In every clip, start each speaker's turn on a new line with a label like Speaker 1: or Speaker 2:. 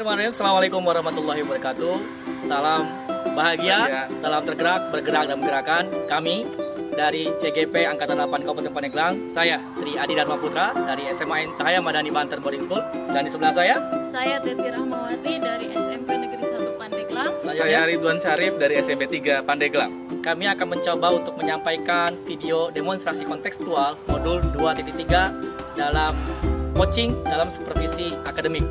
Speaker 1: Bismillahirrahmanirrahim. Assalamualaikum warahmatullahi wabarakatuh. Salam bahagia, salam tergerak, bergerak dan menggerakkan. Kami dari CGP Angkatan 8 Kabupaten Pandeglang. Saya Tri Adi Dharma Putra dari SMA Cahaya Madani Banten Boarding School. Dan di sebelah saya
Speaker 2: Teti Rahmawati dari SMP Negeri 1 Pandeglang.
Speaker 3: Saya Ridwan Syarif dari SMP 3 Pandeglang.
Speaker 1: Kami akan mencoba untuk menyampaikan video demonstrasi kontekstual modul 2.3 dalam coaching dalam supervisi akademik.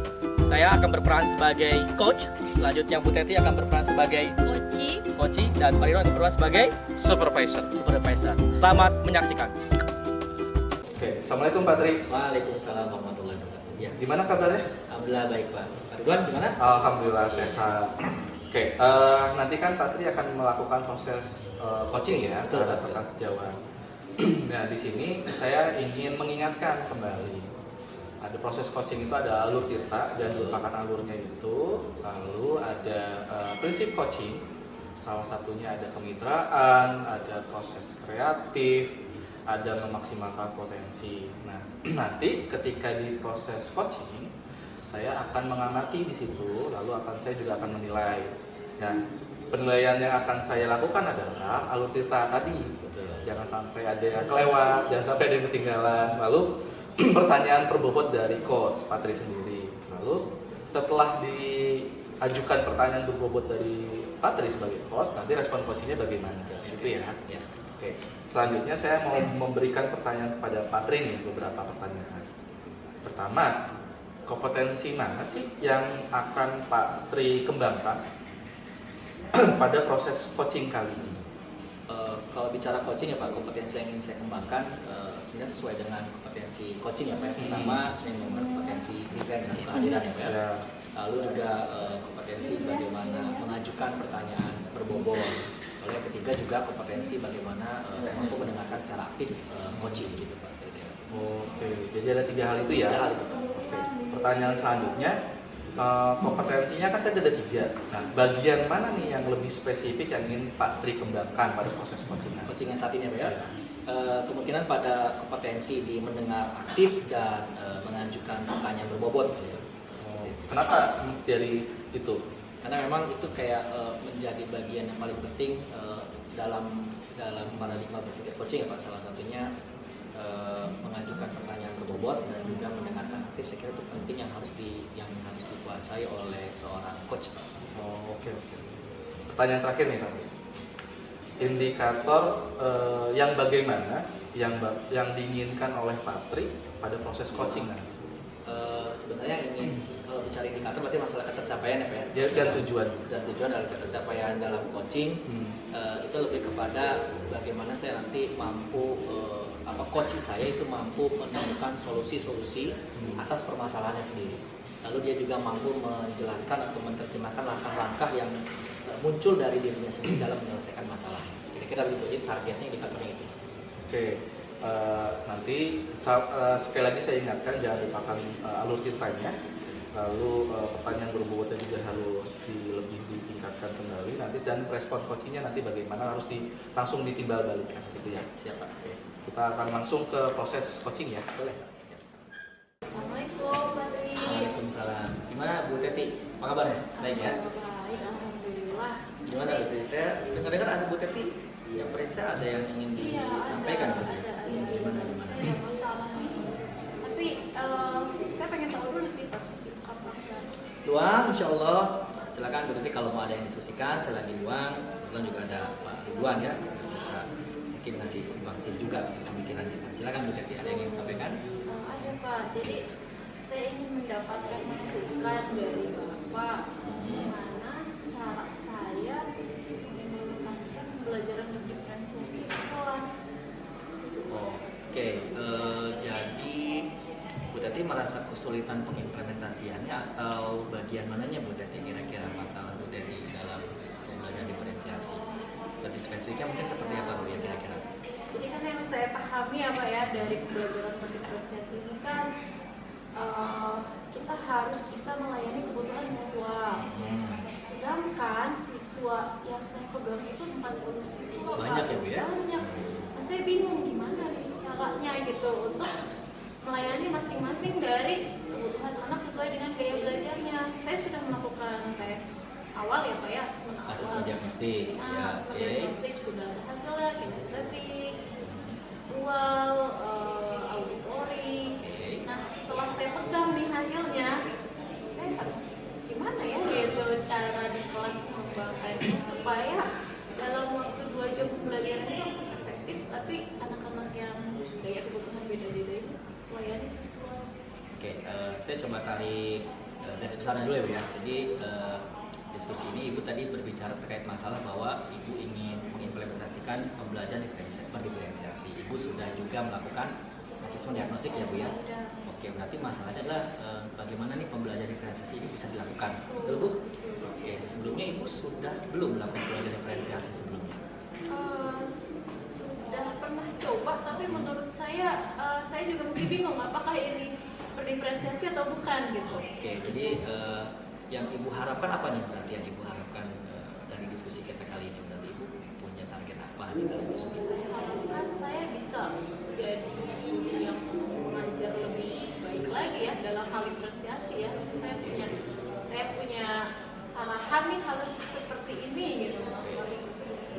Speaker 1: Saya akan berperan sebagai coach, selanjutnya Bu Teti akan berperan sebagai coach, dan Pak Ridwan akan berperan sebagai supervisor. Selamat menyaksikan.
Speaker 3: Oke, Assalamualaikum Pak Tri.
Speaker 1: Waalaikumsalam warahmatullahi wabarakatuh. Ya,
Speaker 3: Gimana kabarnya?
Speaker 1: alhamdulillah baik Pak. Pak Ridwan gimana?
Speaker 3: Alhamdulillah sehat. Oke, nanti kan Pak Tri akan melakukan proses coaching ya terhadap rekan sejawat. Nah, di sini saya ingin mengingatkan kembali. Ada proses coaching itu ada alur tirta dan merupakan alurnya itu, lalu ada prinsip coaching, salah satunya ada kemitraan, ada proses kreatif, ada memaksimalkan potensi. Nah, nanti ketika di proses coaching, saya akan mengamati di situ, lalu saya juga akan menilai. Nah, penilaian yang akan saya lakukan adalah alur tirta tadi. Jangan sampai ada yang kelewat, jangan sampai ada yang ketinggalan. Lalu pertanyaan berbobot dari coach Patri sendiri. Lalu setelah diajukan pertanyaan berbobot dari Patri sebagai coach, nanti respon coachingnya bagaimana? Gitu ya. Oke. Selanjutnya saya mau memberikan pertanyaan kepada Patri nih, beberapa pertanyaan. Pertama, kompetensi mana sih yang akan Pak Tri kembangkan pada proses coaching kali ini?
Speaker 1: Kalau bicara coaching ya Pak, kompetensi yang ingin saya kembangkan sebenarnya sesuai dengan kompetensi coaching ya Pak. Pertama, saya ingin kompetensi desain dan kehadiran ya Pak. Lalu juga kompetensi bagaimana mengajukan pertanyaan berbobot. Lalu yang ketiga juga kompetensi bagaimana mampu mendengarkan secara aktif coaching gitu Pak.
Speaker 3: Oke, jadi ada 3 hal itu ya.
Speaker 1: 3 hal itu Pak.
Speaker 3: Oke. Pertanyaan selanjutnya, kompetensinya kan tadi ada 3. Nah, bagian mana nih yang lebih spesifik yang ingin Pak Tri kembangkan pada proses coaching?
Speaker 1: Coaching yang saat ini ya Pak ya. Kemungkinan pada kompetensi di mendengar aktif dan mengajukan pertanyaan berbobot.
Speaker 3: Kenapa dari itu?
Speaker 1: Karena memang itu kayak menjadi bagian yang paling penting dalam paradigma berpikir coaching ya Pak. Salah satunya mengajukan pertanyaan berbobot dan juga mendengarkan aktif. Saya kira itu penting yang harus dikuasai oleh seorang coach Pak.
Speaker 3: Oke. Pertanyaan terakhir nih Pak. Indikator yang bagaimana yang diinginkan oleh Pak Tri pada proses coaching nanti?
Speaker 1: Sebenarnya ingin kalau bicara indikator berarti masalah ketercapaian ya Pak ya.
Speaker 3: Dan tujuan
Speaker 1: Dalam ketercapaian dalam coaching itu lebih kepada bagaimana saya nanti mampu coach saya itu mampu menemukan solusi-solusi atas permasalahannya sendiri. Lalu dia juga mampu menjelaskan atau menerjemahkan langkah-langkah yang muncul dari dirinya sendiri dalam menyelesaikan masalah. Kira-kira begitu aja targetnya, indikatornya itu.
Speaker 3: Oke. Nanti sekali lagi saya ingatkan jangan lupakan alur tirtanya. Lalu pertanyaan berbobotnya juga harus lebih ditingkatkan kembali nanti, dan respon coachingnya nanti bagaimana harus langsung ditimbal balikan gitu ya.
Speaker 1: Siapa? Oke.
Speaker 3: Kita akan langsung ke proses coaching ya.
Speaker 1: Boleh.
Speaker 2: Assalamualaikum Pak Tri.
Speaker 1: Waalaikumsalam. Gimana Bu Teti? Apa kabarnya? Baik ya?
Speaker 2: Baik, alhamdulillah.
Speaker 1: Gimana Bu Teti? Saya dengar-dengar ada Bu Teti yang periksa, ada yang ingin disampaikan.
Speaker 2: Ada.
Speaker 1: Gimana?
Speaker 2: Saya masalah nih. Tapi saya pengen tahu dulu sih Pak Tri apa.
Speaker 1: Luang, insya Allah. Silakan Bu Teti kalau mau ada yang diskusikan, saya lagi luang. Kebetulan juga ada Pak Ridwan ya, bisa mungkin ngasih sumbangsi juga pemikirannya. Silakan Bu Teti, ada yang ingin disampaikan?
Speaker 2: Ada Pak. Jadi saya ingin mendapatkan masukan dari Bapak gimana cara saya mengimplementasikan pembelajaran berdiferensiasi di kelas.
Speaker 1: Oke, jadi Bu Teti merasa kesulitan pengimplementasiannya atau bagian mananya Bu Teti kira-kira masalah Bu Teti dalam pembelajaran diferensiasi? Lebih spesifiknya mungkin seperti apa Bu ya kira-kira?
Speaker 2: Jadi kan yang saya pahami ya Pak ya dari pembelajaran berdiferensiasi ini kan kita harus bisa melayani kebutuhan siswa. Sedangkan siswa yang saya pegang itu 40 siswa
Speaker 1: Banyak ya Bu ya?
Speaker 2: Banyak. Nah, saya bingung gimana nih caranya gitu untuk melayani masing-masing dari kebutuhan anak sesuai dengan gaya belajarnya. Saya sudah awal ya Pak ya,
Speaker 1: asesmen diagnostik. Ya, oke.
Speaker 2: Diagnostik sudah ada hasilnya, kinestetik, visual, auditory. Nah setelah saya pegang nih hasilnya, saya harus gimana ya gitu cara di kelas mengembangkannya supaya dalam waktu 2 jam pembelajaran itu efektif, tapi anak-anak yang gaya kebutuhan beda-beda itu layani sesuai.
Speaker 1: Oke, saya coba tarik garis besarnya dulu ya Bu ya. Jadi diskusi ini Ibu tadi berbicara terkait masalah bahwa Ibu ingin mengimplementasikan pembelajaran berdiferensiasi. Ibu sudah juga melakukan asesmen diagnostik ya Bu ya. Oke, berarti masalahnya adalah bagaimana nih pembelajaran diferensiasi ini bisa dilakukan. Betul Bu? Oke, sebelumnya Ibu sudah belum melakukan pembelajaran diferensiasi sebelumnya?
Speaker 2: Sudah pernah coba, tapi menurut saya juga masih bingung apakah ini berdiferensiasi atau bukan gitu.
Speaker 1: Oke, jadi yang Ibu harapkan apa nih berarti yang Ibu harapkan dari diskusi kita kali ini? Berarti Ibu punya target apa di dalam diskusi?
Speaker 2: Saya harapkan saya bisa jadi yang mengajar lebih baik lagi ya dalam hal diferensiasi ya. Saya punya arahan nih harus seperti ini gitu.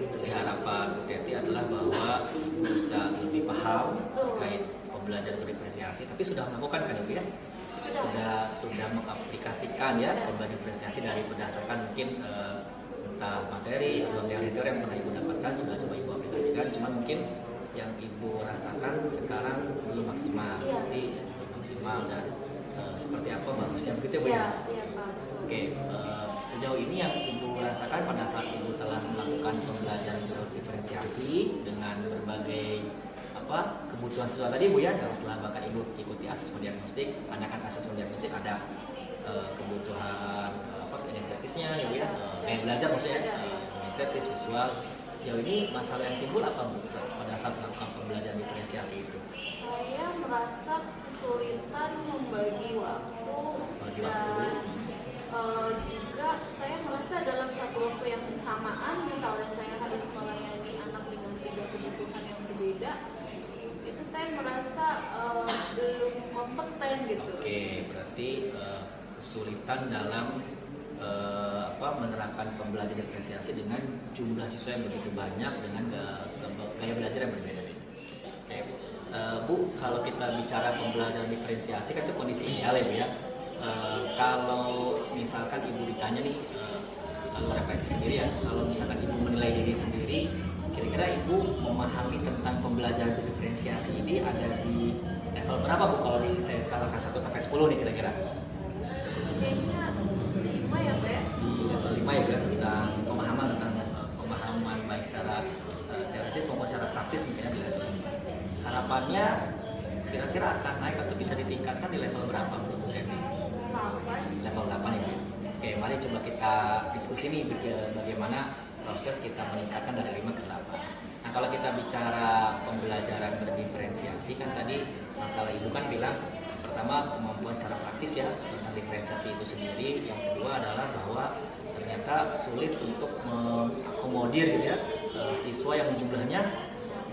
Speaker 1: Jadi harapan Bu Teti adalah bahwa bisa lebih paham terkait pembelajaran berdiferensiasi, tapi sudah melakukan kan Ibu ya? Sudah mengaplikasikan ya pembelajaran diferensiasi dari berdasarkan mungkin entah materi atau teori-teori yang pernah Ibu dapatkan sudah coba Ibu aplikasikan, cuman mungkin yang Ibu rasakan sekarang belum maksimal. Jadi belum maksimal dan seperti apa bagusnya begitu ya Bu ya?
Speaker 2: Iya Pak.
Speaker 1: Oke, sejauh ini yang Ibu rasakan pada saat Ibu telah melakukan pembelajaran diferensiasi dengan berbagai kebutuhan siswa tadi Bu ya, setelah bahkan Ibu ikuti asesmen diagnostik, ada kan asesmen diagnostik ada kebutuhan kinestetisnya ya Bu ya, kayak belajar maksudnya kinestetis, visual. Sejauh ini masalah yang timbul apa Bu pada saat melakukan pembelajaran diferensiasi itu?
Speaker 2: Saya merasa kesulitan membagi waktu. Juga saya merasa dalam satu waktu yang bersamaan, misalnya saya harus melayani anak dengan 3 kebutuhan yang berbeda, itu saya merasa belum kompeten gitu.
Speaker 1: Oke, berarti kesulitan dalam menerapkan pembelajaran diferensiasi dengan jumlah siswa yang begitu banyak dengan gaya belajar yang berbeda. Oke, Bu, kalau kita bicara pembelajaran diferensiasi kan itu kondisi ideal ya Bu ya. Kalau misalkan Ibu ditanya nih, kalau refleksi sendiri ya, kalau misalkan Ibu menilai diri sendiri, kira-kira Ibu memahami tentang pembelajaran diferensiasi ini ada di level berapa Bu? Kalau di saya skalakan 1 sampai 10 nih kira-kira?
Speaker 2: Kayaknya 5 ya Pak ya?
Speaker 1: Di level 5 ya tentang pemahaman baik secara teoritis maupun secara praktis mungkin di level 5. Harapannya kira-kira akan naik atau bisa ditingkatkan di level berapa Bu Teti? Level 8 ya. Oke, mari coba kita diskusi nih bagaimana proses kita meningkatkan dari 5 ke 8. Nah, kalau kita bicara pembelajaran berdiferensiasi kan tadi masalah Ibu kan bilang pertama kemampuan secara praktis ya tentang diferensiasi itu sendiri. Yang kedua adalah bahwa ternyata sulit untuk mengakomodir gitu ya siswa yang jumlahnya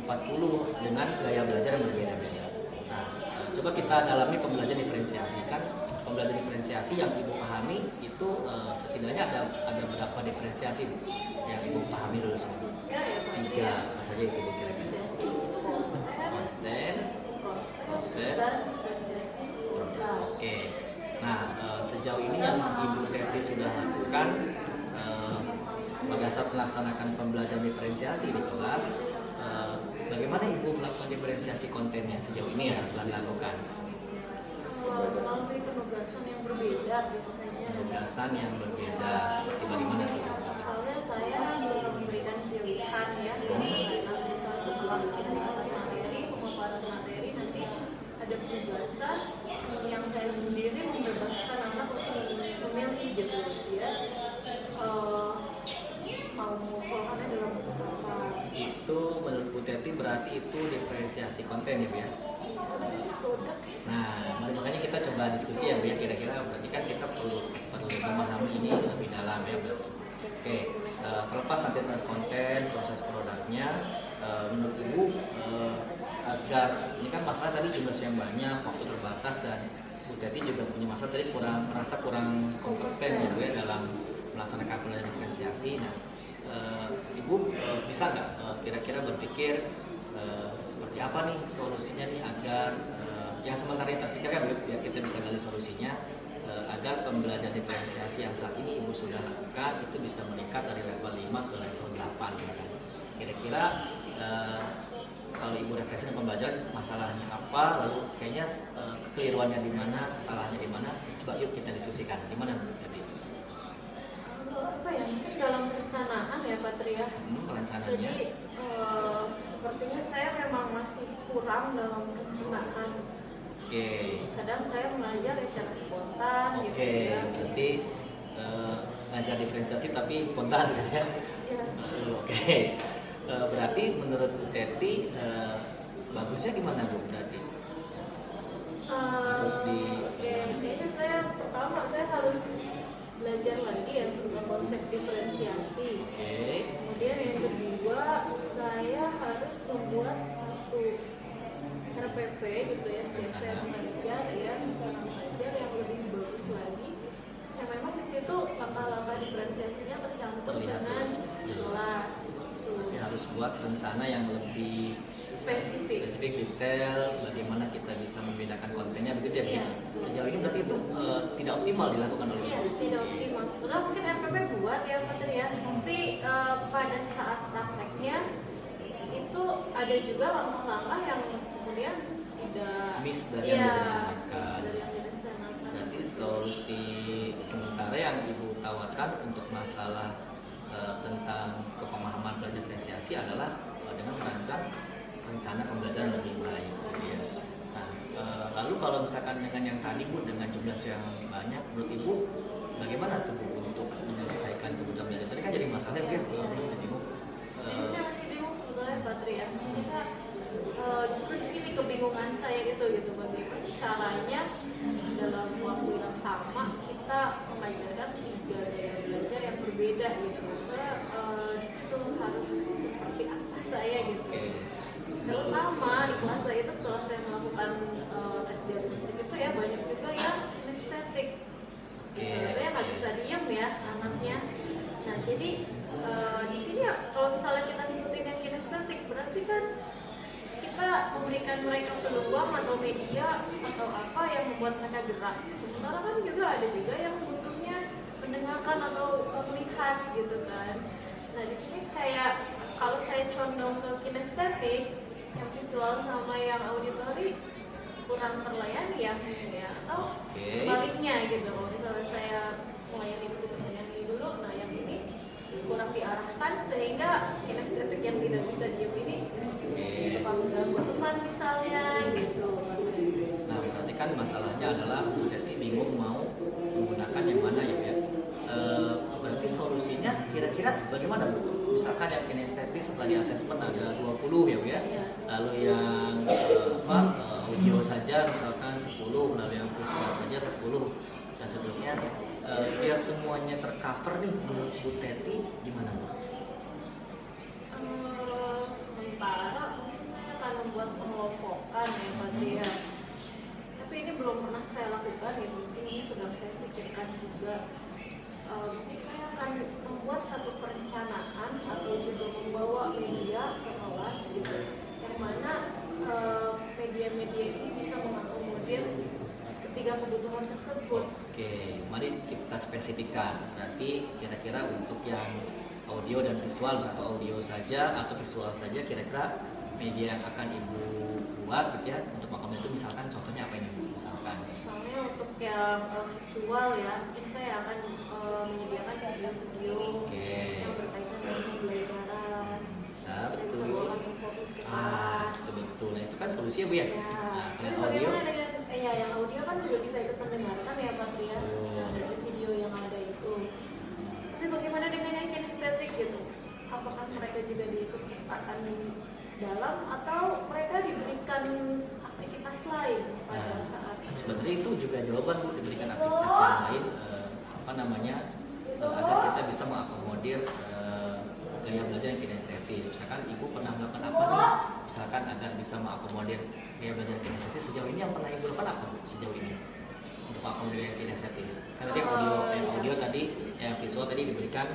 Speaker 1: 40 dengan gaya belajar yang berbeda-beda. Nah, coba kita dalami pembelajaran diferensiasi kan. Pembelajaran diferensiasi yang Ibu pahami itu setidaknya ada berapa diferensiasi Bu yang Ibu pahami dulu sebelum?
Speaker 2: Ya,
Speaker 1: 3, apa saja itu Bu kira-kira? Konten, proses, produk. Oke. Nah, sejauh ini yang Ibu Teti sudah lakukan pada saat melaksanakan pembelajaran diferensiasi di kelas, bagaimana Ibu melakukan diferensiasi kontennya sejauh ini ya telah dilakukan?
Speaker 2: Melalui penugasan yang berbeda biasanya.
Speaker 1: Penugasan yang berbeda seperti bagaimana tuh?
Speaker 2: Misalnya saya memberikan pilihan ya, misalnya setelah finalisasi materi, pemaparan materi, nanti ada penugasan yang saya sendiri membebaskan anak untuk memilih gitu ya. Mau mengumpulkannya dalam bentuk apa?
Speaker 1: Itu menurut Bu Teti berarti itu diferensiasi konten ya Bu ya? Nah, makanya kita coba diskusi ya Bu ya, kira-kira berarti kan kita perlu memahami ini lebih dalam ya Bu. Oke, terlepas nanti tentang konten, proses produknya, menurut Ibu agar ini kan masalah tadi jumlah yang banyak, waktu terbatas dan Bu Teti juga punya masalah tadi merasa kurang kompeten ya Bu ya dalam melaksanakan pembelajaran diferensiasi. Nah, Ibu bisa nggak kira-kira berpikir seperti apa nih solusinya nih agar yang sementara yang terpikirkan biar kita bisa gali solusinya agar pembelajaran diferensiasi yang saat ini Ibu sudah lakukan itu bisa meningkat dari level 5 ke level 8 misalkan. Kira-kira kalau Ibu refleksi pembelajaran masalahnya apa, lalu kayaknya kekeliruannya di mana, kesalahannya di mana, coba yuk kita diskusikan. Di mana tadi?
Speaker 2: Apa ya? Mungkin dalam perencanaan ya Pak Tri ya.
Speaker 1: Perencanaannya.
Speaker 2: Jadi sepertinya saya memang masih kurang dalam perencanaan.
Speaker 1: Oke.
Speaker 2: Kadang saya mengajar secara spontan gitu
Speaker 1: Oke,
Speaker 2: ya.
Speaker 1: berarti ngajar diferensiasi tapi spontan gitu ya.
Speaker 2: Iya.
Speaker 1: Oke. Berarti menurut Bu Teti bagusnya gimana Bu berarti? Harus di
Speaker 2: Oke, kayaknya saya harus belajar lagi ya tentang konsep diferensiasi.
Speaker 1: Oke.
Speaker 2: Kemudian yang kedua, saya harus membuat satu RPP gitu ya, setiap saya mengajar ya, rencana mengajar yang lebih bagus lagi. Yang memang di situ langkah-langkah diferensiasinya tercantum
Speaker 1: Terlihat
Speaker 2: dengan
Speaker 1: ya.
Speaker 2: jelas.
Speaker 1: Jadi harus buat rencana yang lebih spesifik, detail, bagaimana kita bisa membedakan kontennya begitu ya.
Speaker 2: Iya.
Speaker 1: Sejauh ini berarti itu tidak optimal dilakukan oleh
Speaker 2: Iya, tidak optimal. Sebenarnya mungkin RPP buat ya Putri ya, tapi pada saat prakteknya itu ada juga langkah-langkah yang kemudian tidak
Speaker 1: miss dari
Speaker 2: iya,
Speaker 1: yang direncanakan.
Speaker 2: miss dari yang direncanakan.
Speaker 1: Berarti solusi sementara yang Ibu tawarkan untuk masalah tentang kepemahaman belajar diferensiasi adalah dengan merancang rencana pembelajaran lebih baik. Ya. Nah, lalu kalau misalkan dengan yang tadi Bu, dengan jumlah yang banyak, menurut Ibu bagaimana tuh Bu untuk menyelesaikan kebutuhan belajar? Tadi kan jadi masalah ya, bisa bingung.
Speaker 2: Jadi saya masih bingung sebenarnya Patri ya. Maksudnya justru di sini kebingungan saya gitu bagaimana caranya dalam waktu yang sama kita mengajarkan 3 gaya belajar yang berbeda gitu. Saya di situ harus seperti apa saya gitu. Terutama di kelas saya itu setelah saya melakukan tes diagnostik itu ya banyak juga yang kinestetik. Sebenarnya nggak bisa diem ya anaknya. Nah jadi di sini ya, kalau misalnya kita ngikutin yang kinestetik berarti kan kita memberikan mereka peluang atau media atau apa yang membuat mereka gerak. Sementara kan juga ada juga yang butuhnya mendengarkan atau melihat gitu kan. Nah di sini kayak kalau saya condong ke kinestetik, yang visual sama yang auditory kurang terlayani ya atau sebaliknya gitu. Kalau misalnya saya melayani kebutuhan yang ini dulu, nah yang ini kurang diarahkan sehingga kinestetik yang tidak bisa diam ini suka mengganggu teman misalnya gitu.
Speaker 1: Nah berarti kan masalahnya adalah jadi bingung mau menggunakan yang mana ya. Berarti solusinya kira-kira bagaimana Bu? Misalkan yang kinestetik setelah di asesmen ada 20 ya Bu ya. Lalu yang audio saja misalkan 10, lalu yang visual saja 10 dan seterusnya. Biar semuanya tercover nih menurut Bu Teti gimana Bu?
Speaker 2: Sementara mungkin saya akan membuat pengelompokan ya Pak Tria. Tapi ini belum pernah saya lakukan ya, mungkin ini sedang saya pikirkan juga. Mungkin saya akan membuat satu perencanaan atau juga membawa media ke kelas gitu, yang mana media-media ini bisa mengakomodir ketiga kebutuhan tersebut.
Speaker 1: Oke, mari kita spesifikkan. Berarti kira-kira untuk yang audio dan visual atau audio saja atau visual saja, kira-kira media yang akan Ibu buat gitu ya untuk mengakomodir itu misalkan contohnya apa ini Bu? Misalkan
Speaker 2: Untuk yang visual ya, mungkin saya akan menyediakan video-video yang berkaitan dengan pembelajaran.
Speaker 1: Bisa, betul.
Speaker 2: Bisa bawakan yang fokus ke kelas.
Speaker 1: Betul. Nah itu kan solusinya Bu ya.
Speaker 2: Ya.
Speaker 1: Nah,
Speaker 2: Tapi
Speaker 1: dengan audio,
Speaker 2: bagaimana dengan yang audio kan juga bisa ikut mendengarkan ya Pak Pria. Nah, dari video yang ada itu. Tapi bagaimana dengan yang kinestetik gitu? Apakah mereka juga diikut sertakan dalam atau mereka diberikan aktivitas lain pada saat
Speaker 1: sebenarnya itu juga jawaban Bu, diberikan aktivitas yang lain agar kita bisa mengakomodir gaya belajar yang kinestetis. Misalkan Ibu pernah melakukan apa nih? Misalkan agar bisa mengakomodir gaya belajar kinestetis, sejauh ini yang pernah Ibu lakukan apa Bu sejauh ini untuk mengakomodir yang kinestetis? Kan tadi yang audio tadi, yang visual visual tadi diberikan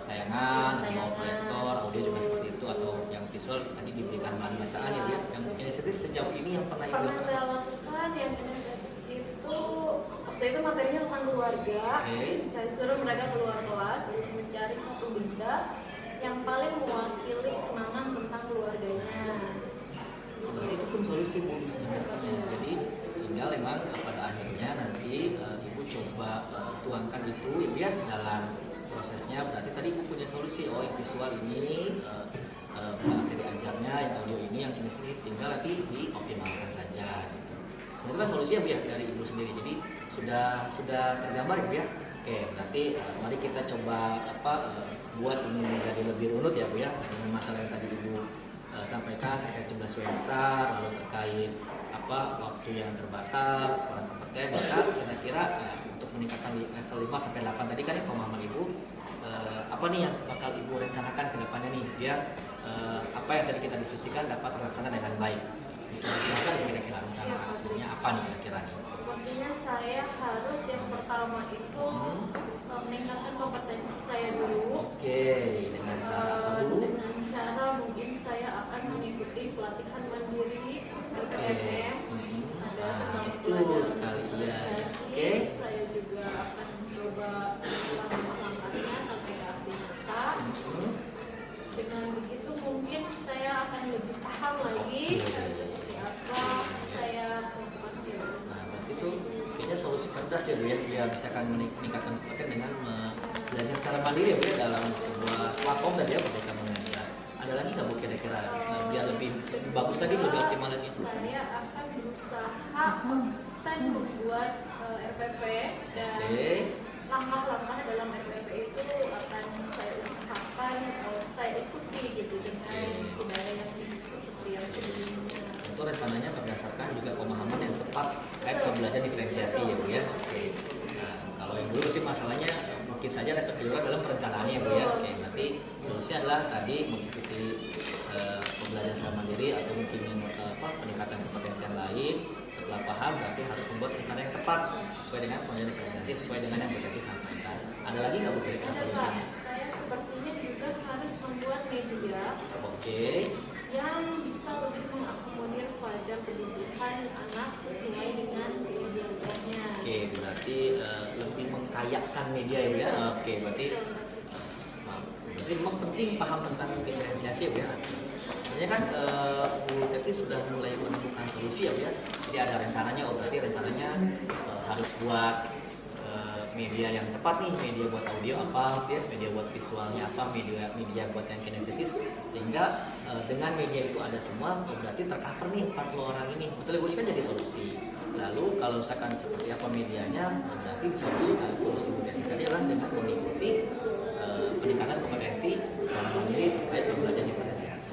Speaker 1: tayangan atau proyektor, audio juga seperti itu, atau yang visual tadi diberikan bahan bacaan ya Bu ya. Yang kinestetis sejauh ini yang pernah Ibu lakukan?
Speaker 2: saya lakukan yang kinestetis itu waktu itu materinya tentang keluarga. Saya suruh mereka keluar kelas untuk mencari satu benda yang paling mewakili kenangan tentang keluarganya.
Speaker 1: Sebenarnya itu pun solusi Bu sebenarnya. Jadi tinggal memang pada akhirnya nanti Ibu coba tuangkan itu ya dalam prosesnya. Berarti tadi Ibu punya solusi, oh yang visual ini materi ajarnya, yang audio ini, yang kinestesis tinggal nanti dioptimalkan saja gitu. Sebenarnya kan solusinya Bu ya dari Ibu sendiri. Jadi sudah tergambar ya Bu ya. Oke, nanti mari kita coba buat ini menjadi lebih runut ya Bu ya, dengan masalah yang tadi Ibu sampaikan terkait jumlah siswa yang besar, lalu terkait waktu yang terbatas, kurang kompeten. Maka kira-kira untuk meningkatkan level 5 sampai 8 tadi kan ya pemahaman Ibu, apa nih yang bakal Ibu rencanakan ke depannya nih biar apa yang tadi kita diskusikan dapat terlaksana dengan baik. Bisa dijelaskan kira-kira rencana aksinya apa nih kira-kira nih?
Speaker 2: Sepertinya saya harus yang pertama itu meningkatkan kompetensi saya dulu.
Speaker 1: Oke, dengan cara apa dulu?
Speaker 2: Dengan cara mungkin saya akan mengikuti pelatihan mandiri LPMM. Ada tentang
Speaker 1: Betul sekali ya. Oke.
Speaker 2: Saya juga akan mencoba melakukannya sampai ke aksi nyata. Dengan begitu mungkin saya akan lebih paham lagi seperti apa saya melakukan itu.
Speaker 1: Nah, berarti itu kayaknya solusi cerdas ya Bu ya, biar misalkan meningkatkan kompeten dengan belajar secara mandiri ya Bu ya dalam sebuah platform tadi ya Merdeka Mengajar. Ada lagi nggak Bu kira-kira biar lebih bagus tadi, lebih optimal lagi?
Speaker 2: Saya akan berusaha konsisten membuat RPP dan langkah-langkah dalam RPP itu akan saya usahakan saya ikuti gitu dengan tidak yang seperti yang sebelumnya.
Speaker 1: Itu rencananya berdasarkan juga pemahaman yang tepat terkait pembelajaran diferensiasi ya Bu ya. Oke. Nah, kalau yang dulu berarti masalahnya mungkin saja ada kekeliruan dalam perencanaannya ya Bu ya. Oke, berarti solusinya adalah tadi mengikuti pembelajaran secara mandiri atau mungkin peningkatan kompetensi yang lain. Setelah paham berarti harus membuat rencana yang tepat sesuai dengan pembelajaran diferensiasi, sesuai dengan yang Bu Teti sampaikan. Ada lagi nggak Bu kira-kira solusinya?
Speaker 2: Saya sepertinya juga harus membuat media yang bisa lebih mengakomodir pada kebutuhan anak sesuai dengan gaya belajarnya.
Speaker 1: Oke, berarti lebih mengkayakan media ya Bu ya. Oke, berarti memang penting paham tentang diferensiasi ya Bu ya. Sebenarnya kan Bu Teti sudah mulai menemukan solusi ya Bu ya. Jadi ada rencananya, berarti rencananya harus buat media yang tepat nih, media buat audio apa ya, media buat visualnya apa, media buat yang kinestesis, sehingga dengan media itu ada semua, berarti tercover nih 40 orang ini. Betul Bu, ini kan jadi solusi. Lalu kalau misalkan seperti apa medianya, berarti solusi Bu Teti tadi adalah dengan mengikuti peningkatan kompetensi secara mandiri terkait pembelajaran diferensiasi.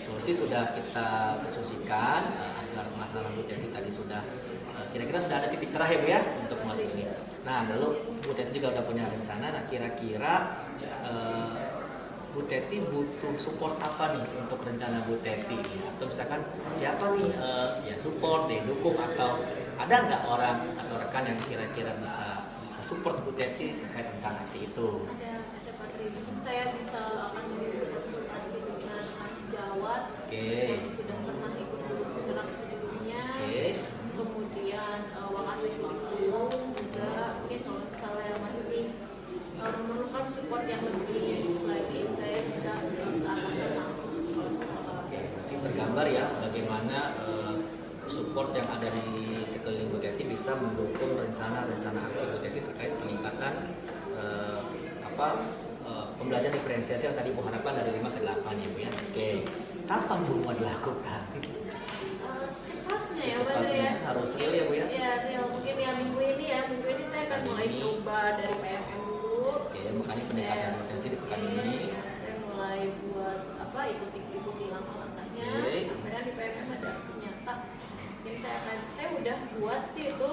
Speaker 1: Solusi sudah kita diskusikan agar masalah Bu Teti tadi sudah kira-kira sudah ada titik cerah ya Bu ya untuk masalah ini. Nah, lalu Bu Teti juga udah punya rencana. Nah, kira-kira Bu Teti butuh support apa nih untuk rencana Bu Teti? Atau misalkan siapa nih yang support, yang dukung, atau ada nggak orang atau rekan yang kira-kira bisa support Bu Teti terkait rencana aksi itu?
Speaker 2: Ada Pak Tri. Saya bisa akan berkonsultasi dengan ahli Jawa yang sudah pernah ikut bergerak sebelumnya. Kemudian Wakasih Kurikulum juga mungkin kalau misalnya masih memerlukan support yang lebih lagi, saya bisa ke atas sana.
Speaker 1: Nanti tergambar ya bagaimana support yang ada di sekeliling Bu Teti bisa mendukung rencana aksi Bu Teti terkait peningkatan pembelajaran diferensiasi yang tadi Bu harapkan dari 5 ke 8 ya Bu ya. Oke. Kapan Bu mau dilakukan?
Speaker 2: Secepatnya ya Pak Tri ya.
Speaker 1: Harus real ya Bu ya.
Speaker 2: Ya, real. Mungkin ya minggu ini saya akan mulai coba dari PMM dulu.
Speaker 1: Oke, makanya peningkatan potensi di pekan ini.
Speaker 2: Saya mulai buat ikuti langkah-langkahnya. Kemudian di PMM ada aksi nyata. Yang saya udah buat sih itu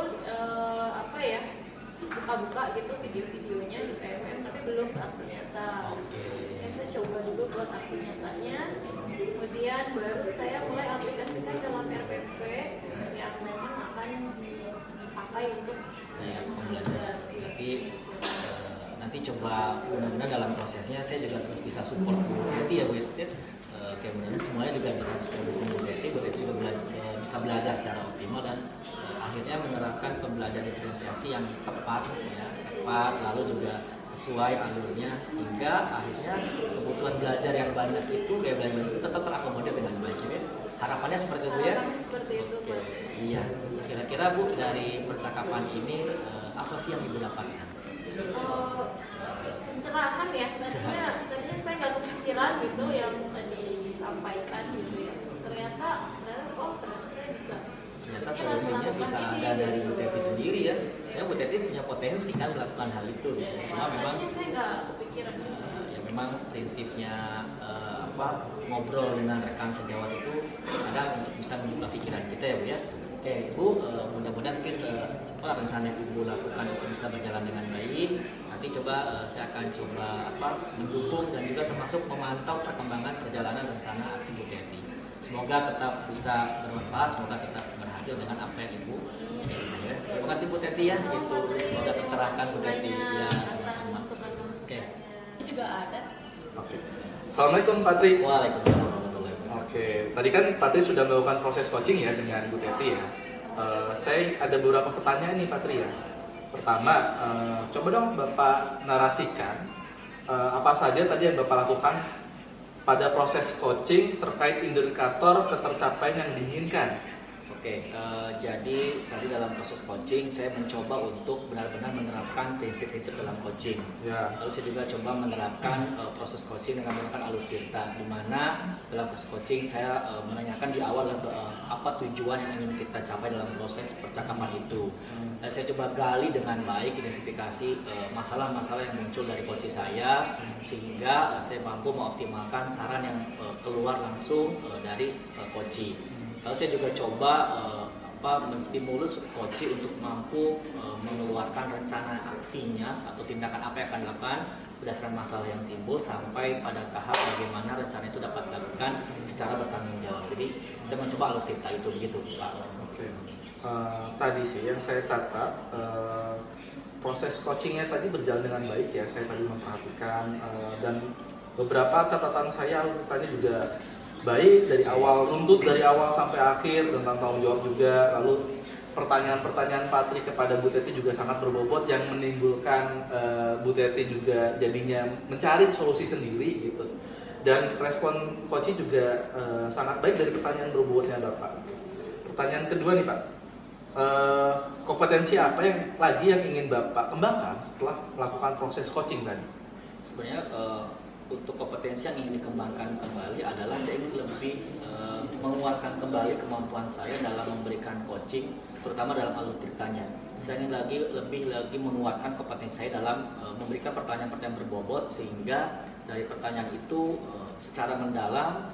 Speaker 2: buka-buka gitu video-videonya di PMM, tapi belum ke aksi nyata. Yang saya coba dulu buat aksi nyatanya. Kemudian baru saya mulai aplikasikan dalam RPP yang memang akan dipakai untuk
Speaker 1: pembelajaran. Jadi coba mudah-mudahan dalam prosesnya saya juga terus bisa support Bu Teti ya Bu Teti. Kayak mudah-mudahan semuanya juga bisa mendukung Bu Teti juga bisa belajar secara optimal dan akhirnya menerapkan pembelajaran diferensiasi yang tepat ya, lalu juga sesuai alurnya sehingga akhirnya kebutuhan belajar yang banyak itu kayak belajar itu tetap terakomodir dengan baik ya. Harapannya seperti itu ya.
Speaker 2: Harapannya seperti itu,
Speaker 1: Oke,
Speaker 2: Pak.
Speaker 1: iya. Kira-kira Bu dari percakapan ini apa sih yang Ibu dapatkan?
Speaker 2: Pencerahan ya, tadinya saya nggak kepikiran gitu yang tadi disampaikan gitu ya. Ternyata saya bisa.
Speaker 1: Ternyata solusinya bisa ada dari Bu Teti sendiri ya. Saya Bu Teti punya potensi kan melakukan hal itu. Gitu. Cuma memang
Speaker 2: Tadinya saya nggak kepikiran.
Speaker 1: ya memang prinsipnya ngobrol dengan rekan sejawat itu kadang untuk bisa membuka pikiran kita ya Bu ya. Oke Bu, mudah-mudahan rencana yang Ibu lakukan itu bisa berjalan dengan baik. Nanti saya akan coba mendukung dan juga termasuk memantau perkembangan perjalanan rencana aksi Bu Teti. Semoga tetap bisa bermanfaat, semoga tetap berhasil dengan apa yang Ibu inginkan ya. Terima kasih Bu Teti ya, itu semoga tercerahkan Bu Teti ya, sama-sama. Oke.
Speaker 2: Itu juga ada.
Speaker 3: Oke. Assalamualaikum Pak Tri.
Speaker 1: Waalaikumsalam warahmatullahi wabarakatuh.
Speaker 3: Oke, tadi kan Pak Tri sudah melakukan proses coaching ya dengan Bu Teti ya. Saya ada beberapa pertanyaan nih Pak Tri ya. Pertama, coba dong Bapak narasikan apa saja tadi yang Bapak lakukan pada proses coaching terkait indikator ketercapaian yang diinginkan.
Speaker 1: Oke, jadi tadi dalam proses coaching saya mencoba untuk benar-benar menerapkan prinsip-prinsip dalam coaching.
Speaker 3: Ya.
Speaker 1: Lalu saya juga coba menerapkan proses coaching dengan menggunakan alur tirta, di mana dalam proses coaching saya menanyakan di awal apa tujuan yang ingin kita capai dalam proses percakapan itu. Dan saya coba gali dengan baik identifikasi masalah-masalah yang muncul dari coach saya, sehingga saya mampu mengoptimalkan saran yang keluar langsung dari coach. Lalu saya juga coba menstimulus coach untuk mampu mengeluarkan rencana aksinya atau tindakan apa yang akan dilakukan berdasarkan masalah yang timbul sampai pada tahap bagaimana rencana itu dapat dilakukan secara bertanggung jawab. Jadi saya mencoba alur tirta itu begitu Pak.
Speaker 3: Oke. Tadi sih yang saya catat proses coachingnya tadi berjalan dengan baik ya. Saya tadi memperhatikan dan beberapa catatan saya tadi juga baik dari awal, runtut dari awal sampai akhir tentang tanggung jawab juga. Lalu pertanyaan-pertanyaan Pak Tri kepada Bu Teti juga sangat berbobot yang menimbulkan Bu Teti juga jadinya mencari solusi sendiri gitu. Dan respon coach juga sangat baik dari pertanyaan berbobotnya Bapak. Pertanyaan kedua nih Pak, kompetensi apa yang ingin Bapak kembangkan setelah melakukan proses coaching tadi?
Speaker 1: Sebenarnya untuk kompetensi yang ingin dikembangkan kembali adalah saya ingin lebih menguatkan kembali kemampuan saya dalam memberikan coaching, terutama dalam alur ceritanya. Saya ingin lebih lagi menguatkan kompetensi saya dalam memberikan pertanyaan-pertanyaan berbobot, sehingga dari pertanyaan itu secara mendalam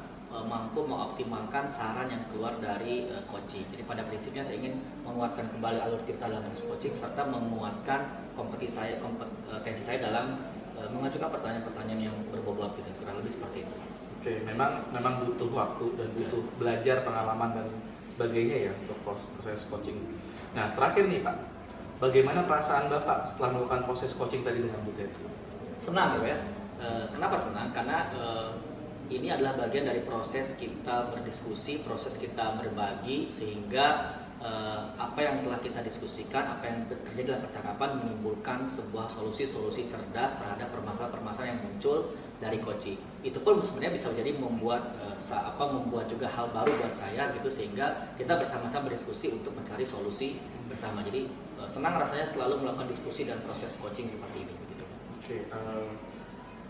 Speaker 1: mampu mengoptimalkan saran yang keluar dari coaching. Jadi pada prinsipnya saya ingin menguatkan kembali alur cerita dalam coaching serta menguatkan kompetensi saya dalam mengajukan pertanyaan-pertanyaan yang berbobot gitu, kurang lebih seperti itu.
Speaker 3: Oke, memang butuh waktu dan butuh belajar, pengalaman dan sebagainya ya untuk proses coaching. Nah, terakhir nih Pak, bagaimana perasaan Bapak setelah melakukan proses coaching tadi dengan Bu Teti?
Speaker 1: Senang ya. Kenapa senang? Karena ini adalah bagian dari proses kita berdiskusi, proses kita berbagi, sehingga apa yang telah kita diskusikan, apa yang terjadi dalam percakapan menimbulkan sebuah solusi-solusi cerdas terhadap permasalahan-permasalahan yang muncul dari coaching. Itu pun sebenarnya bisa menjadi membuat juga hal baru buat saya gitu, sehingga kita bersama-sama berdiskusi untuk mencari solusi bersama. Jadi senang rasanya selalu melakukan diskusi dan proses coaching seperti ini gitu.
Speaker 3: Oke,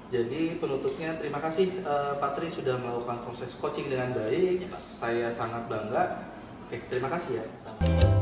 Speaker 3: jadi penutupnya terima kasih Pak Tri sudah melakukan proses coaching dengan baik.
Speaker 1: Ya, Pak.
Speaker 3: Saya sangat bangga. Oke, terima kasih ya.
Speaker 1: Sama.